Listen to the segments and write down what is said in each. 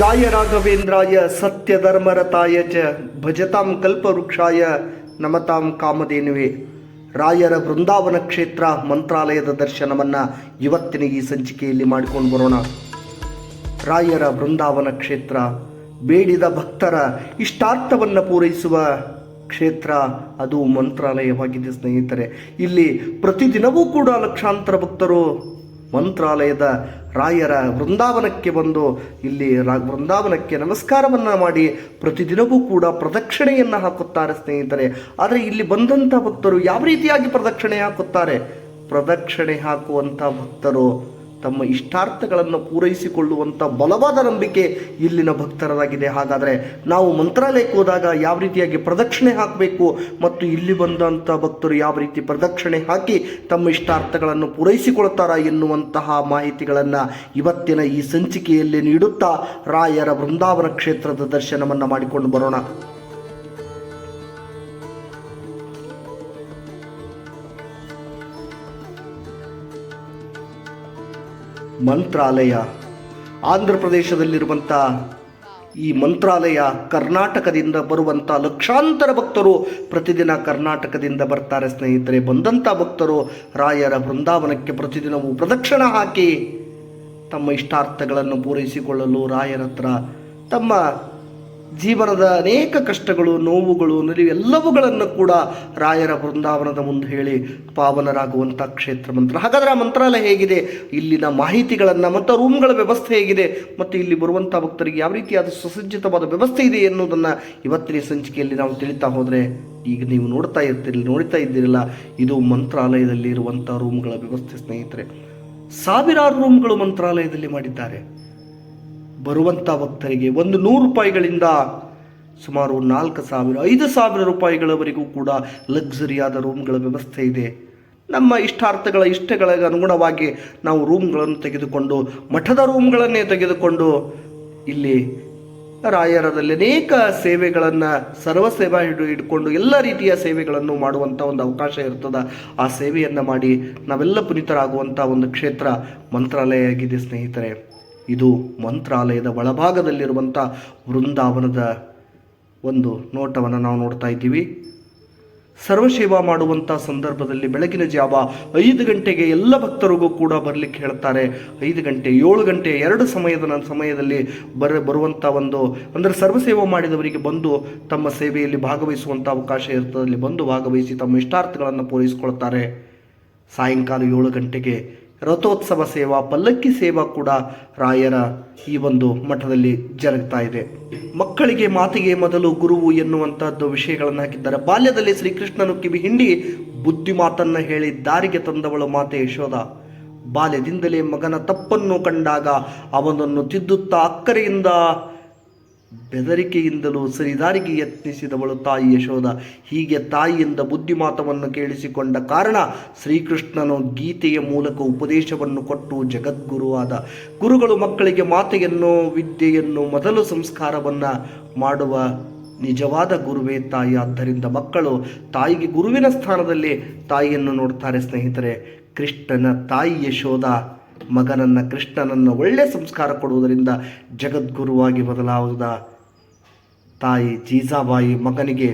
पूज्याय राघवेन्द्राय सत्यधर्मरताय च ಭಜತಾಂ ಕಲ್ಪವೃಕ್ಷಾಯ ನಮತಾಂ ಕಾಮಧೇನುವೆ. ರಾಯರ ಬೃಂದಾವನ ಕ್ಷೇತ್ರ ಮಂತ್ರಾಲಯದ ದರ್ಶನವನ್ನು ಇವತ್ತಿನ ಈ ಸಂಚಿಕೆಯಲ್ಲಿ ಮಾಡಿಕೊಂಡು ಬರೋಣ. ರಾಯರ ಬೃಂದಾವನ ಕ್ಷೇತ್ರ ಬೇಡಿದ ಭಕ್ತರ ಇಷ್ಟಾರ್ಥವನ್ನು ಪೂರೈಸುವ ಕ್ಷೇತ್ರ, ಅದು ಮಂತ್ರಾಲಯವಾಗಿದೆ ಸ್ನೇಹಿತರೆ. ಇಲ್ಲಿ ಪ್ರತಿದಿನವೂ ಕೂಡ ಲಕ್ಷಾಂತರ ಭಕ್ತರು ಮಂತ್ರಾಲಯದ ರಾಯರ ವೃಂದಾವನಕ್ಕೆ ಬಂದು ಇಲ್ಲಿ ವೃಂದಾವನಕ್ಕೆ ನಮಸ್ಕಾರವನ್ನು ಮಾಡಿ ಪ್ರತಿದಿನವೂ ಕೂಡ ಪ್ರದಕ್ಷಿಣೆಯನ್ನು ಹಾಕುತ್ತಾರೆ ಸ್ನೇಹಿತರೆ. ಆದರೆ ಇಲ್ಲಿ ಬಂದಂಥ ಭಕ್ತರು ಯಾವ ರೀತಿಯಾಗಿ ಪ್ರದಕ್ಷಿಣೆ ಹಾಕುತ್ತಾರೆ? ಪ್ರದಕ್ಷಿಣೆ ಹಾಕುವಂಥ ಭಕ್ತರು ತಮ್ಮ ಇಷ್ಟಾರ್ಥಗಳನ್ನು ಪೂರೈಸಿಕೊಳ್ಳುವಂಥ ಬಲವಾದ ನಂಬಿಕೆ ಇಲ್ಲಿನ ಭಕ್ತರದಾಗಿದೆ. ಹಾಗಾದರೆ ನಾವು ಮಂತ್ರಾಲಯಕ್ಕೆ ಹೋದಾಗ ಯಾವ ರೀತಿಯಾಗಿ ಪ್ರದಕ್ಷಿಣೆ ಹಾಕಬೇಕು ಮತ್ತು ಇಲ್ಲಿ ಬಂದಂಥ ಭಕ್ತರು ಯಾವ ರೀತಿ ಪ್ರದಕ್ಷಿಣೆ ಹಾಕಿ ತಮ್ಮ ಇಷ್ಟಾರ್ಥಗಳನ್ನು ಪೂರೈಸಿಕೊಳ್ತಾರ ಎನ್ನುವಂತಹ ಮಾಹಿತಿಗಳನ್ನು ಇವತ್ತಿನ ಈ ಸಂಚಿಕೆಯಲ್ಲಿ ನೀಡುತ್ತಾ ರಾಯರ ಬೃಂದಾವನ ಕ್ಷೇತ್ರದ ದರ್ಶನವನ್ನು ಮಾಡಿಕೊಂಡು ಬರೋಣ. ಮಂತ್ರಾಲಯ ಆಂಧ್ರ ಪ್ರದೇಶದಲ್ಲಿರುವಂಥ ಈ ಮಂತ್ರಾಲಯ ಕರ್ನಾಟಕದಿಂದ ಬರುವಂಥ ಲಕ್ಷಾಂತರ ಭಕ್ತರು ಪ್ರತಿದಿನ ಕರ್ನಾಟಕದಿಂದ ಬರ್ತಾರೆ ಸ್ನೇಹಿತರೆ. ಬಂದಂಥ ಭಕ್ತರು ರಾಯರ ಬೃಂದಾವನಕ್ಕೆ ಪ್ರತಿದಿನವೂ ಪ್ರದಕ್ಷಿಣೆ ಹಾಕಿ ತಮ್ಮ ಇಷ್ಟಾರ್ಥಗಳನ್ನು ಪೂರೈಸಿಕೊಳ್ಳಲು ರಾಯರ ಹತ್ರ ತಮ್ಮ ಜೀವನದ ಅನೇಕ ಕಷ್ಟಗಳು, ನೋವುಗಳು, ನಿಲುವು ಎಲ್ಲವುಗಳನ್ನು ಕೂಡ ರಾಯರ ಬೃಂದಾವನದ ಮುಂದೆ ಹೇಳಿ ಪಾವನರಾಗುವಂಥ ಕ್ಷೇತ್ರ ಮಂತ್ರ. ಹಾಗಾದರೆ ಆ ಮಂತ್ರಾಲಯ ಹೇಗಿದೆ, ಇಲ್ಲಿನ ಮಾಹಿತಿಗಳನ್ನು ಮತ್ತು ರೂಮ್ಗಳ ವ್ಯವಸ್ಥೆ ಹೇಗಿದೆ ಮತ್ತು ಇಲ್ಲಿ ಬರುವಂಥ ಭಕ್ತರಿಗೆ ಯಾವ ರೀತಿಯಾದ ಸುಸಜ್ಜಿತವಾದ ವ್ಯವಸ್ಥೆ ಇದೆ ಎನ್ನುವುದನ್ನು ಇವತ್ತಿನ ಸಂಚಿಕೆಯಲ್ಲಿ ನಾವು ತಿಳಿತಾ ಹೋದರೆ, ಈಗ ನೀವು ನೋಡ್ತಾ ಇದ್ದೀರಲ್ಲ, ಇದು ಮಂತ್ರಾಲಯದಲ್ಲಿ ಇರುವಂಥ ರೂಮ್ಗಳ ವ್ಯವಸ್ಥೆ ಸ್ನೇಹಿತರೆ. ಸಾವಿರಾರು ರೂಮ್ಗಳು ಮಂತ್ರಾಲಯದಲ್ಲಿ ಮಾಡಿದ್ದಾರೆ. ಬರುವಂಥ ಭಕ್ತರಿಗೆ ಒಂದು 100 ರೂಪಾಯಿಗಳಿಂದ ಸುಮಾರು 4,000 5,000 ರೂಪಾಯಿಗಳವರೆಗೂ ಕೂಡ ಲಕ್ಸುರಿಯಾದ ರೂಮ್ಗಳ ವ್ಯವಸ್ಥೆ ಇದೆ. ನಮ್ಮ ಇಷ್ಟಗಳಿಗೆ ಅನುಗುಣವಾಗಿ ನಾವು ರೂಮ್ಗಳನ್ನು ತೆಗೆದುಕೊಂಡು, ಮಠದ ರೂಮ್ಗಳನ್ನೇ ತೆಗೆದುಕೊಂಡು ಇಲ್ಲಿ ರಾಯರದಲ್ಲಿ ಅನೇಕ ಸೇವೆಗಳನ್ನು ಸರ್ವಸೇವಾ ಹಿಡ್ಕೊಂಡು ಎಲ್ಲ ರೀತಿಯ ಸೇವೆಗಳನ್ನು ಮಾಡುವಂಥ ಒಂದು ಅವಕಾಶ ಇರ್ತದೆ. ಆ ಸೇವೆಯನ್ನು ಮಾಡಿ ನಾವೆಲ್ಲ ಪುನೀತರಾಗುವಂಥ ಒಂದು ಕ್ಷೇತ್ರ ಮಂತ್ರಾಲಯ ಆಗಿದೆ ಸ್ನೇಹಿತರೆ. ಇದು ಮಂತ್ರಾಲಯದ ಒಳಭಾಗದಲ್ಲಿರುವಂಥ ವೃಂದಾವನದ ಒಂದು ನೋಟವನ್ನು ನಾವು ನೋಡ್ತಾ ಇದ್ದೀವಿ. ಸರ್ವಸೇವಾ ಮಾಡುವಂಥ ಸಂದರ್ಭದಲ್ಲಿ ಬೆಳಗಿನ ಜಾವ 5 ಗಂಟೆಗೆ ಎಲ್ಲ ಭಕ್ತರಿಗೂ ಕೂಡ ಬರಲಿಕ್ಕೆ ಹೇಳ್ತಾರೆ. 5 ಗಂಟೆ 7 ಗಂಟೆ 2 ಸಮಯದಲ್ಲಿ ಬರುವಂಥ ಒಂದು ಅಂದರೆ ಸರ್ವಸೇವಾ ಮಾಡಿದವರಿಗೆ ಬಂದು ತಮ್ಮ ಸೇವೆಯಲ್ಲಿ ಭಾಗವಹಿಸುವಂಥ ಅವಕಾಶ ಇರ್ತದೆ. ಅಲ್ಲಿ ಬಂದು ಭಾಗವಹಿಸಿ ತಮ್ಮ ಇಷ್ಟಾರ್ಥಗಳನ್ನು ಪೂರೈಸಿಕೊಳ್ತಾರೆ. ಸಾಯಂಕಾಲ 7 ಗಂಟೆಗೆ ರಥೋತ್ಸವ ಸೇವಾ, ಪಲ್ಲಕ್ಕಿ ಸೇವಾ ಕೂಡ ರಾಯರ ಈ ಒಂದು ಮಠದಲ್ಲಿ ಜರುಗ್ತಾ ಇದೆ. ಮಕ್ಕಳಿಗೆ ಮಾತಿಗೆ ಮೊದಲು ಗುರುವು ಎನ್ನುವಂಥದ್ದು ವಿಷಯಗಳನ್ನು ಹಾಕಿದ್ದಾರೆ. ಬಾಲ್ಯದಲ್ಲಿ ಶ್ರೀಕೃಷ್ಣನು ಕಿವಿ ಹಿಂಡಿ ಬುದ್ಧಿ ಮಾತನ್ನು ಹೇಳಿ ದಾರಿಗೆ ತಂದವಳು ಮಾತೆ ಯಶೋದ. ಬಾಲ್ಯದಿಂದಲೇ ಮಗನ ತಪ್ಪನ್ನು ಕಂಡಾಗ ಅವನನ್ನು ತಿದ್ದುತ್ತಾ ಅಕ್ಕರೆಯಿಂದ ಬೆದರಿಕೆಯಿಂದಲೂ ಸರಿದಾರಿಗೆ ಯತ್ನಿಸಿದವಳು ತಾಯಿ ಯಶೋದ. ಹೀಗೆ ತಾಯಿಯಿಂದ ಬುದ್ಧಿಮಾತವನ್ನು ಕೇಳಿಸಿಕೊಂಡ ಕಾರಣ ಶ್ರೀಕೃಷ್ಣನು ಗೀತೆಯ ಮೂಲಕ ಉಪದೇಶವನ್ನು ಕೊಟ್ಟು ಜಗದ್ಗುರುವಾದ. ಗುರುಗಳು ಮಕ್ಕಳಿಗೆ ಮಾತೆಯನ್ನು, ವಿದ್ಯೆಯನ್ನು, ಮೊದಲು ಸಂಸ್ಕಾರವನ್ನು ಮಾಡುವ ನಿಜವಾದ ಗುರುವೇ ತಾಯಿ. ಆದ್ದರಿಂದ ಮಕ್ಕಳು ತಾಯಿಗೆ ಗುರುವಿನ ಸ್ಥಾನದಲ್ಲಿ ತಾಯಿಯನ್ನು ನೋಡ್ತಾರೆ ಸ್ನೇಹಿತರೆ. ಕೃಷ್ಣನ ತಾಯಿ ಯಶೋದ ಕೃಷ್ಣನನ್ನು ಒಳ್ಳೆಯ ಸಂಸ್ಕಾರ ಕೊಡುವುದರಿಂದ ಜಗದ್ಗುರುವಾಗಿ ಬದಲಾದ ತಾಯಿ ಜೀಜಾಬಾಯಿ ಮಗನಿಗೆ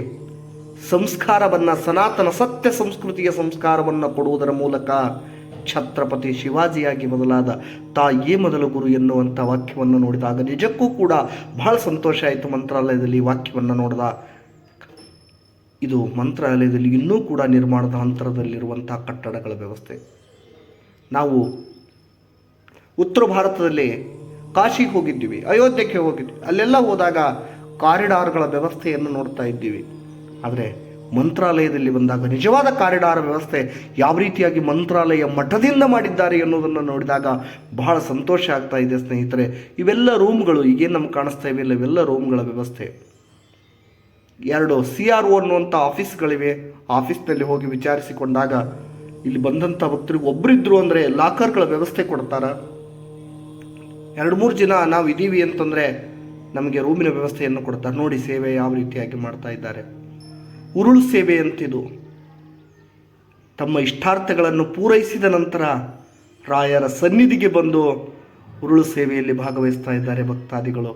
ಸಂಸ್ಕಾರವನ್ನು, ಸನಾತನ ಸತ್ಯ ಸಂಸ್ಕೃತಿಯ ಸಂಸ್ಕಾರವನ್ನು ಕೊಡುವುದರ ಮೂಲಕ ಛತ್ರಪತಿ ಶಿವಾಜಿಯಾಗಿ ಬದಲಾದ ತಾಯಿಯೇ ಮೊದಲು ಗುರು ಎನ್ನುವಂಥ ವಾಕ್ಯವನ್ನು ನೋಡಿದಾಗ ನಿಜಕ್ಕೂ ಕೂಡ ಬಹಳ ಸಂತೋಷ ಆಯಿತು. ಮಂತ್ರಾಲಯದಲ್ಲಿ ಈ ವಾಕ್ಯವನ್ನು ನೋಡಿದ. ಇದು ಮಂತ್ರಾಲಯದಲ್ಲಿ ಇನ್ನೂ ಕೂಡ ನಿರ್ಮಾಣದ ಹಂತದಲ್ಲಿರುವಂಥ ಕಟ್ಟಡಗಳ ವ್ಯವಸ್ಥೆ. ನಾವು ಉತ್ತರ ಭಾರತದಲ್ಲಿ ಕಾಶಿಗೆ ಹೋಗಿದ್ದೀವಿ, ಅಯೋಧ್ಯೆಗೆ ಹೋಗಿದ್ವಿ. ಅಲ್ಲೆಲ್ಲ ಹೋದಾಗ ಕಾರಿಡಾರ್ಗಳ ವ್ಯವಸ್ಥೆಯನ್ನು ನೋಡ್ತಾ ಇದ್ದೀವಿ. ಆದರೆ ಮಂತ್ರಾಲಯದಲ್ಲಿ ಬಂದಾಗ ನಿಜವಾದ ಕಾರಿಡಾರ್ ವ್ಯವಸ್ಥೆ ಯಾವ ರೀತಿಯಾಗಿ ಮಂತ್ರಾಲಯ ಮಠದಿಂದ ಮಾಡಿದ್ದಾರೆ ಎನ್ನುವುದನ್ನು ನೋಡಿದಾಗ ಬಹಳ ಸಂತೋಷ ಆಗ್ತಾ ಇದೆ ಸ್ನೇಹಿತರೆ. ಇವೆಲ್ಲ ರೂಮ್ಗಳು ಈಗೇನು ನಮ್ಗೆ ಕಾಣಿಸ್ತಾ ಇವೆಲ್ಲ ಇವೆಲ್ಲ ರೂಮ್ಗಳ ವ್ಯವಸ್ಥೆ. 2 CRO ಅನ್ನುವಂಥ ಆಫೀಸ್ಗಳಿವೆ. ಆಫೀಸ್ನಲ್ಲಿ ಹೋಗಿ ವಿಚಾರಿಸಿಕೊಂಡಾಗ ಇಲ್ಲಿ ಬಂದಂಥ ಭಕ್ತರಿಗೆ ಒಬ್ಬರಿದ್ದರು ಅಂದರೆ ಲಾಕರ್ಗಳ ವ್ಯವಸ್ಥೆ ಕೊಡ್ತಾರೆ. 2-3 ಜನ ನಾವು ಇದ್ದೀವಿ ಅಂತಂದರೆ ನಮಗೆ ರೂಮಿನ ವ್ಯವಸ್ಥೆಯನ್ನು ಕೊಡ್ತಾರೆ. ನೋಡಿ ಸೇವೆ ಯಾವ ರೀತಿಯಾಗಿ ಮಾಡ್ತಾ ಇದ್ದಾರೆ. ಉರುಳು ಸೇವೆ ಅಂತಿದು. ತಮ್ಮ ಇಷ್ಟಾರ್ಥಗಳನ್ನು ಪೂರೈಸಿದ ನಂತರ ರಾಯರ ಸನ್ನಿಧಿಗೆ ಬಂದು ಉರುಳು ಸೇವೆಯಲ್ಲಿ ಭಾಗವಹಿಸ್ತಾ ಇದ್ದಾರೆ ಭಕ್ತಾದಿಗಳು.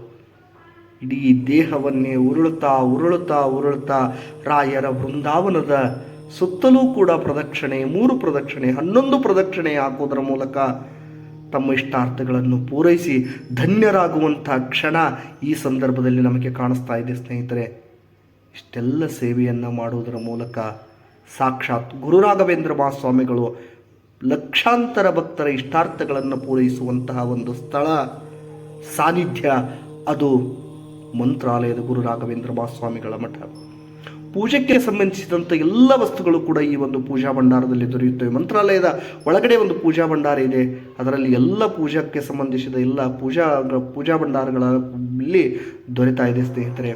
ಇಡೀ ದೇಹವನ್ನೇ ಉರುಳುತ್ತಾ ಉರುಳುತ್ತಾ ಉರುಳುತ್ತಾ ರಾಯರ ವೃಂದಾವನದ ಸುತ್ತಲೂ ಕೂಡ ಪ್ರದಕ್ಷಿಣೆ 3 ಪ್ರದಕ್ಷಿಣೆ 11 ಪ್ರದಕ್ಷಿಣೆ ಹಾಕೋದರ ಮೂಲಕ ತಮ್ಮ ಇಷ್ಟಾರ್ಥಗಳನ್ನು ಪೂರೈಸಿ ಧನ್ಯರಾಗುವಂಥ ಕ್ಷಣ ಈ ಸಂದರ್ಭದಲ್ಲಿ ನಮಗೆ ಕಾಣಿಸ್ತಾ ಇದೆ ಸ್ನೇಹಿತರೆ. ಇಷ್ಟೆಲ್ಲ ಸೇವೆಯನ್ನು ಮಾಡುವುದರ ಮೂಲಕ ಸಾಕ್ಷಾತ್ ಗುರು ರಾಘವೇಂದ್ರ ಮಹಾಸ್ವಾಮಿಗಳು ಲಕ್ಷಾಂತರ ಭಕ್ತರ ಇಷ್ಟಾರ್ಥಗಳನ್ನು ಪೂರೈಸುವಂತಹ ಒಂದು ಸ್ಥಳ ಸಾನ್ನಿಧ್ಯ, ಅದು ಮಂತ್ರಾಲಯದ ಗುರು ರಾಘವೇಂದ್ರ ಮಹಾಸ್ವಾಮಿಗಳ ಮಠ. ಪೂಜೆಗೆ ಸಂಬಂಧಿಸಿದಂಥ ಎಲ್ಲ ವಸ್ತುಗಳು ಕೂಡ ಈ ಒಂದು ಪೂಜಾ ಭಂಡಾರದಲ್ಲಿ ದೊರೆಯುತ್ತವೆ. ಮಂತ್ರಾಲಯದ ಒಳಗಡೆ ಒಂದು ಪೂಜಾ ಭಂಡಾರ ಇದೆ, ಅದರಲ್ಲಿ ಎಲ್ಲ ಪೂಜಾಕ್ಕೆ ಸಂಬಂಧಿಸಿದ ಎಲ್ಲ ಪೂಜಾ ಭಂಡಾರಗಳಲ್ಲಿ ದೊರೆತಾ ಇದೆ ಸ್ನೇಹಿತರೆ.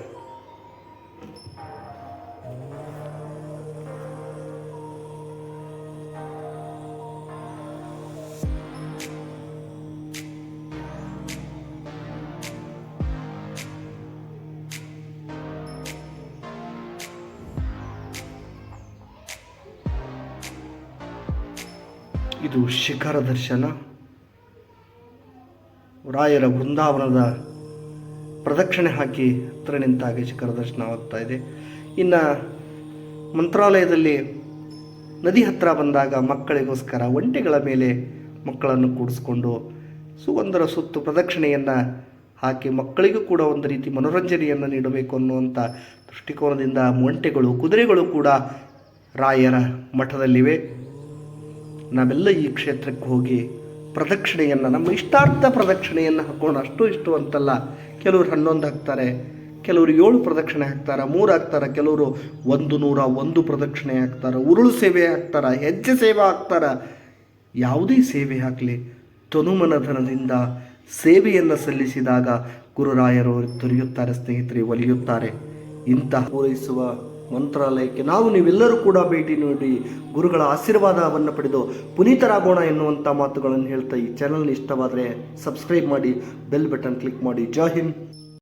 ಇದು ಶಿಖರ ದರ್ಶನ. ರಾಯರ ವೃಂದಾವನದ ಪ್ರದಕ್ಷಿಣೆ ಹಾಕಿ ಹತ್ರ ನಿಂತಾಗೆ ಶಿಖರ ದರ್ಶನವಾಗ್ತಾ ಇದೆ. ಇನ್ನು ಮಂತ್ರಾಲಯದಲ್ಲಿ ನದಿ ಹತ್ತಿರ ಬಂದಾಗ ಮಕ್ಕಳಿಗೋಸ್ಕರ ಒಂಟೆಗಳ ಮೇಲೆ ಮಕ್ಕಳನ್ನು ಕೂಡಿಸ್ಕೊಂಡು ಒಂದರ ಸುತ್ತು ಪ್ರದಕ್ಷಿಣೆಯನ್ನು ಹಾಕಿ ಮಕ್ಕಳಿಗೂ ಕೂಡ ಒಂದು ರೀತಿ ಮನೋರಂಜನೆಯನ್ನು ನೀಡಬೇಕು ಅನ್ನುವಂಥ ದೃಷ್ಟಿಕೋನದಿಂದ ಒಂಟೆಗಳು ಕುದುರೆಗಳು ಕೂಡ ರಾಯರ ಮಠದಲ್ಲಿವೆ. ನಾವೆಲ್ಲ ಈ ಕ್ಷೇತ್ರಕ್ಕೆ ಹೋಗಿ ಪ್ರದಕ್ಷಿಣೆಯನ್ನು, ನಮ್ಮ ಇಷ್ಟಾರ್ಥ ಪ್ರದಕ್ಷಿಣೆಯನ್ನು ಹಾಕೋಣ. ಇಷ್ಟು ಅಂತಲ್ಲ, ಕೆಲವರು 11 ಹಾಕ್ತಾರೆ, ಕೆಲವರು 7 ಪ್ರದಕ್ಷಿಣೆ ಹಾಕ್ತಾರೆ, 3 ಹಾಕ್ತಾರೆ, ಕೆಲವರು 101 ಪ್ರದಕ್ಷಿಣೆ ಹಾಕ್ತಾರೆ, ಉರುಳು ಸೇವೆ ಹಾಕ್ತಾರೆ, ಹೆಜ್ಜೆ ಸೇವೆ ಹಾಕ್ತಾರೆ. ಯಾವುದೇ ಸೇವೆ ಹಾಕಲಿ, ತನುಮನಧನದಿಂದ ಸೇವೆಯನ್ನು ಸಲ್ಲಿಸಿದಾಗ ಗುರುರಾಯರು ದೊರೆಯುತ್ತಾರೆ ಸ್ನೇಹಿತರೆ, ಒಲಿಯುತ್ತಾರೆ. ಇಂತಹ ಪೂರೈಸುವ ಮಂತ್ರಾಲಯಕ್ಕೆ ನೀವೆಲ್ಲರೂ ಕೂಡ ಭೇಟಿ ನೀಡಿ ಗುರುಗಳ ಆಶೀರ್ವಾದವನ್ನು ಪಡೆದು ಪುನೀತರಾಗೋಣ ಎನ್ನುವಂಥ ಮಾತುಗಳನ್ನು ಹೇಳ್ತಾ ಈ ಚಾನಲ್ ಇಷ್ಟವಾದರೆ ಸಬ್ಸ್ಕ್ರೈಬ್ ಮಾಡಿ, ಬೆಲ್ ಬಟನ್ ಕ್ಲಿಕ್ ಮಾಡಿ. ಜೈ ಹಿಂದ್.